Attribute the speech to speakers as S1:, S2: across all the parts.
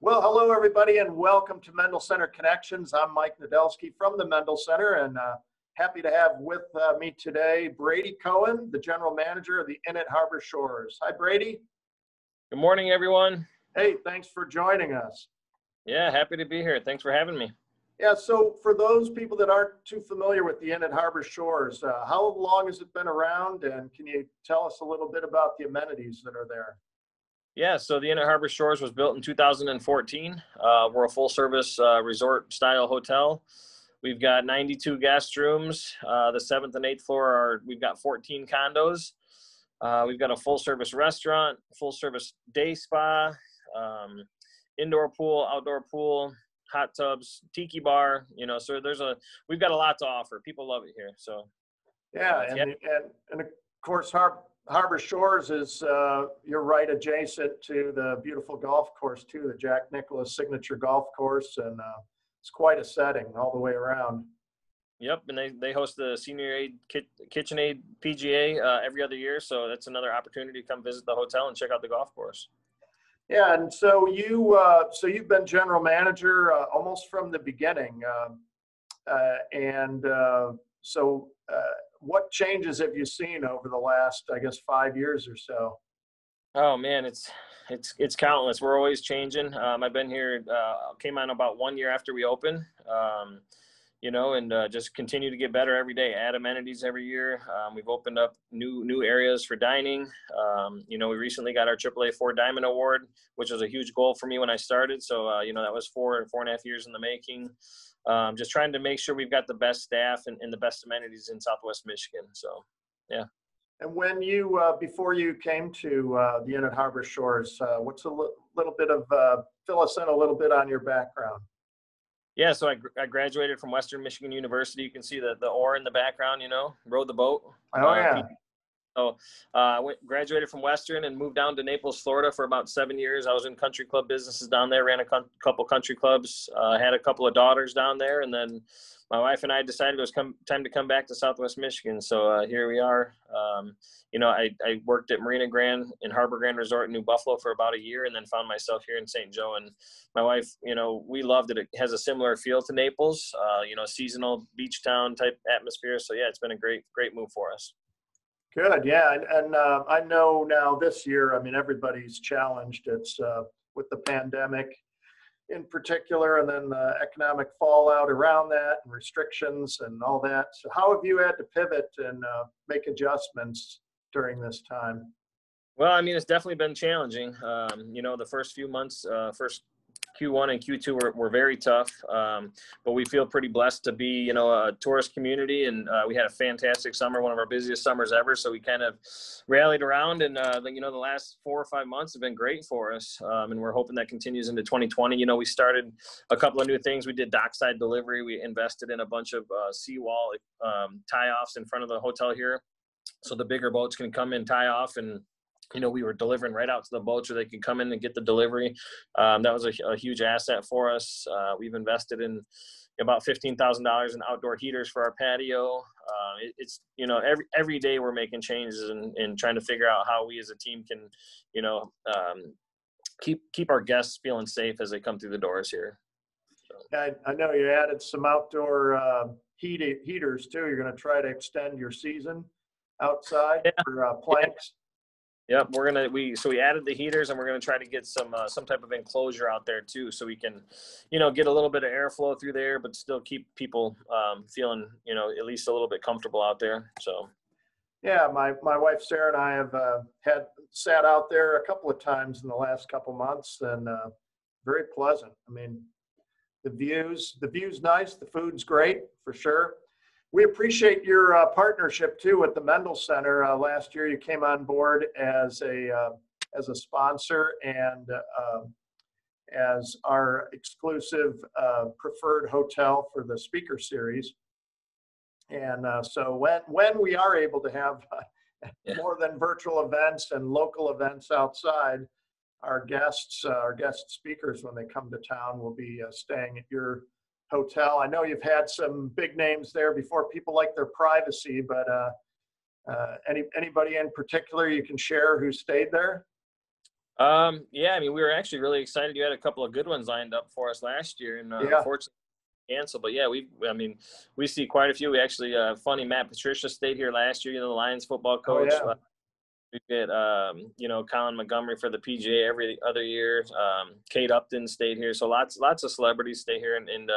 S1: Well, hello, everybody, and welcome to Mendel Center Connections. I'm Mike Nadolski from the Mendel Center, and happy to have with me today Brady Cohen, the General Manager of the Inn at Harbor Shores. Hi, Brady.
S2: Good morning, everyone.
S1: Hey, thanks for joining us.
S2: Yeah, happy to be here. Thanks for having me.
S1: Yeah, so for those people that aren't too familiar with the Inn at Harbor Shores, how long has it been around, and can you tell us a little bit about the amenities that are there?
S2: Yeah, so the Inn at Harbor Shores was built in 2014. We're a full-service resort-style hotel. We've got 92 guest rooms. The 7th and 8th floor we've got 14 condos. We've got a full-service restaurant, full-service day spa, indoor pool, outdoor pool, hot tubs, tiki bar. So we've got a lot to offer. People love it here. So
S1: yeah, and of course, Harbor Shores is, you're right adjacent to the beautiful golf course too, the Jack Nicklaus Signature Golf Course, and it's quite a setting all the way around.
S2: Yep, and they host the Senior Aid KitchenAid PGA every other year, so that's another opportunity to come visit the hotel and check out the golf course.
S1: Yeah, and so you've been general manager almost from the beginning, what changes have you seen over the last, I guess, 5 years or so?
S2: Oh man, it's countless. We're always changing. I've been here, came on about 1 year after we opened, and just continue to get better every day. Add amenities every year. We've opened up new areas for dining. We recently got our AAA 4 Diamond Award, which was a huge goal for me when I started. So that was 4.5 years in the making. Just trying to make sure we've got the best staff and the best amenities in Southwest Michigan. So, yeah.
S1: And when you, before you came to the Inn at Harbor Shores, what's a little bit of, fill us in a little bit on your background?
S2: Yeah, so I graduated from Western Michigan University. You can see the oar in the background, rode the boat.
S1: Oh, yeah.
S2: So I graduated from Western and moved down to Naples, Florida for about 7 years. I was in country club businesses down there, ran a couple country clubs, had a couple of daughters down there. And then my wife and I decided it was time to come back to Southwest Michigan. So here we are. I worked at Marina Grand and Harbor Grand Resort in New Buffalo for about a year and then found myself here in St. Joe. And my wife, we loved it. It has a similar feel to Naples, seasonal beach town type atmosphere. So yeah, it's been a great move for us.
S1: Good, yeah, and I know now this year, I mean, everybody's challenged. It's with the pandemic in particular, and then the economic fallout around that, and restrictions and all that. So how have you had to pivot and make adjustments during this time?
S2: Well, I mean, it's definitely been challenging. The first few months, first Q1 and Q2 were very tough, but we feel pretty blessed to be, a tourist community, and we had a fantastic summer, one of our busiest summers ever. So we kind of rallied around, and the last 4 or 5 months have been great for us, and we're hoping that continues into 2020. We started a couple of new things. We did dockside delivery. We invested in a bunch of seawall tie-offs in front of the hotel here, so the bigger boats can come in, tie off, and we were delivering right out to the boat so they could come in and get the delivery. That was a huge asset for us. We've invested in about $15,000 in outdoor heaters for our patio. It's every day we're making changes and trying to figure out how we as a team can, keep our guests feeling safe as they come through the doors here. So.
S1: Yeah, I know you added some outdoor heaters too. You're going to try to extend your season outside for planks.
S2: Yep, we added the heaters, and we're gonna try to get some type of enclosure out there too, so we can, get a little bit of airflow through there, but still keep people feeling, at least a little bit comfortable out there. So.
S1: Yeah, my wife Sarah and I have sat out there a couple of times in the last couple months, and very pleasant. I mean, the view's nice, the food's great for sure. We appreciate your partnership too with the Mendel Center. Last year, you came on board as a sponsor and as our exclusive preferred hotel for the speaker series. And so when we are able to have more than virtual events and local events outside, our guest speakers, when they come to town, will be staying at your hotel. I know you've had some big names there before. People like their privacy, but anybody in particular you can share who stayed there?
S2: Yeah, I mean, we were actually really excited. You had a couple of good ones lined up for us last year, and
S1: Yeah.
S2: unfortunately canceled. But yeah, I mean, we see quite a few. We actually, funny, Matt Patricia stayed here last year. You know, the Lions football
S1: Oh,
S2: coach.
S1: yeah.
S2: We get, you know, Colin Montgomery for the PGA every other year. Kate Upton stayed here. So lots of celebrities stay here. And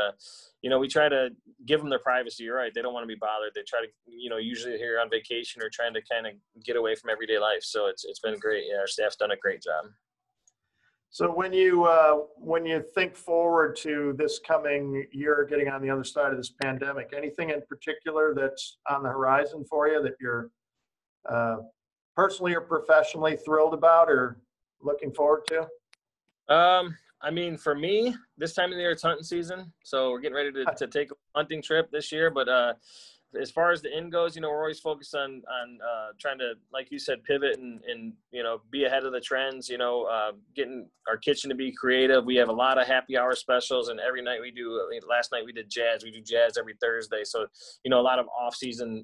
S2: you know, we try to give them their privacy. You're right. They don't want to be bothered. They try to, you know, usually here on vacation or trying to kind of get away from everyday life. So it's been great. Yeah, our staff's done a great job.
S1: So when you think forward to this coming year, getting on the other side of this pandemic, anything in particular that's on the horizon for you that you're uh, personally or professionally thrilled about or looking forward to?
S2: I mean, for me, this time of the year, it's hunting season. So we're getting ready to take a hunting trip this year. But as far as the end goes, you know, we're always focused on trying to, like you said, pivot and you know, be ahead of the trends. You know, getting our kitchen to be creative. We have a lot of happy hour specials, and every night we do. I mean, last night we did jazz. We do jazz every Thursday. So you know, a lot of off season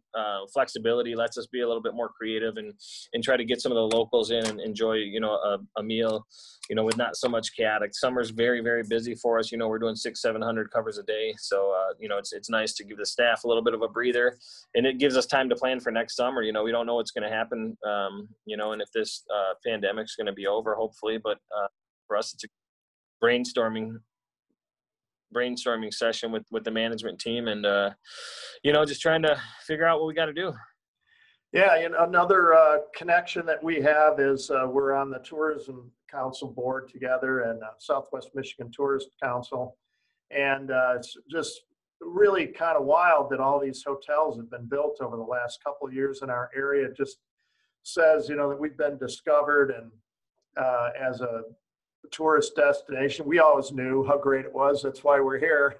S2: flexibility lets us be a little bit more creative and try to get some of the locals in and enjoy, you know, a meal, you know, with not so much chaotic. Summer's very, very busy for us. You know, we're doing 600-700 covers a day. So, you know, it's nice to give the staff a little bit of a breather, and it gives us time to plan for next summer. You know, we don't know what's going to happen, you know, and if this pandemic's going to be over, hopefully, but for us, it's a brainstorming session with the management team and, you know, just trying to figure out what we got to do.
S1: Yeah, you know, another connection that we have is we're on the Tourism Council board together and Southwest Michigan Tourist Council. And it's just really kind of wild that all these hotels have been built over the last couple of years in our area. It just says, you know, that we've been discovered and as a tourist destination. We always knew how great it was. That's why we're here.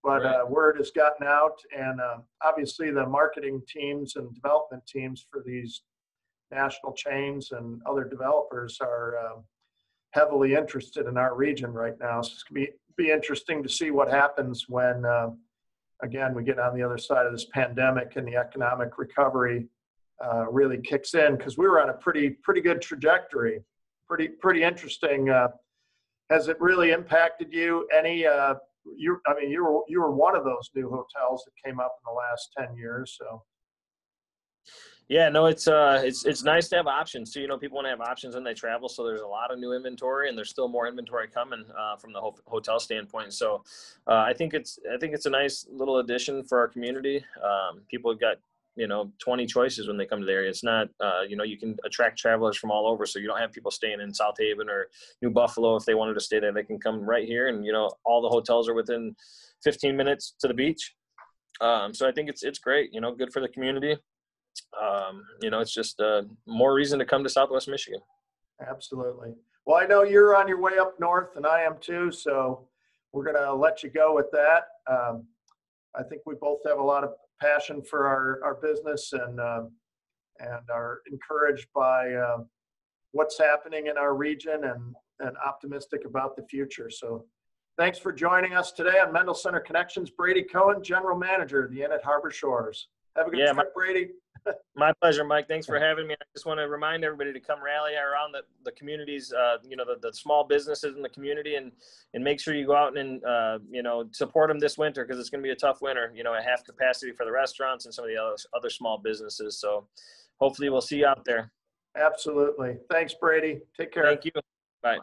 S1: But
S2: Right.
S1: word has gotten out, and obviously the marketing teams and development teams for these national chains and other developers are heavily interested in our region right now. So it's going to be interesting to see what happens when, again, we get on the other side of this pandemic and the economic recovery really kicks in, because we were on a pretty good trajectory. Pretty interesting. Has it really impacted you? Any? You were one of those new hotels that came up in the last 10 years. So
S2: Yeah, no, it's nice to have options. So, you know, people want to have options when they travel. So there's a lot of new inventory, and there's still more inventory coming from the hotel standpoint. So I think it's a nice little addition for our community. People have got, you know, 20 choices when they come to the area. It's not, you know, you can attract travelers from all over. So you don't have people staying in South Haven or New Buffalo. If they wanted to stay there, they can come right here. And, you know, all the hotels are within 15 minutes to the beach. So I think it's great, you know, good for the community. You know, it's just more reason to come to Southwest Michigan.
S1: absolutely. Well, I know you're on your way up north, and I am too. So we're going to let you go with that. I think we both have a lot of passion for our business and are encouraged by what's happening in our region and optimistic about the future. So thanks for joining us today on Mendel Center Connections. Brady Cohen, General Manager of the Inn at Harbor Shores. Have a good trip, Brady.
S2: My pleasure, Mike. Thanks for having me. I just want to remind everybody to come rally around the communities, you know, the small businesses in the community, and make sure you go out and, you know, support them this winter, because it's going to be a tough winter, you know, at half capacity for the restaurants and some of the other small businesses. So hopefully we'll see you out there.
S1: Absolutely. Thanks, Brady. Take care.
S2: Thank you. Bye.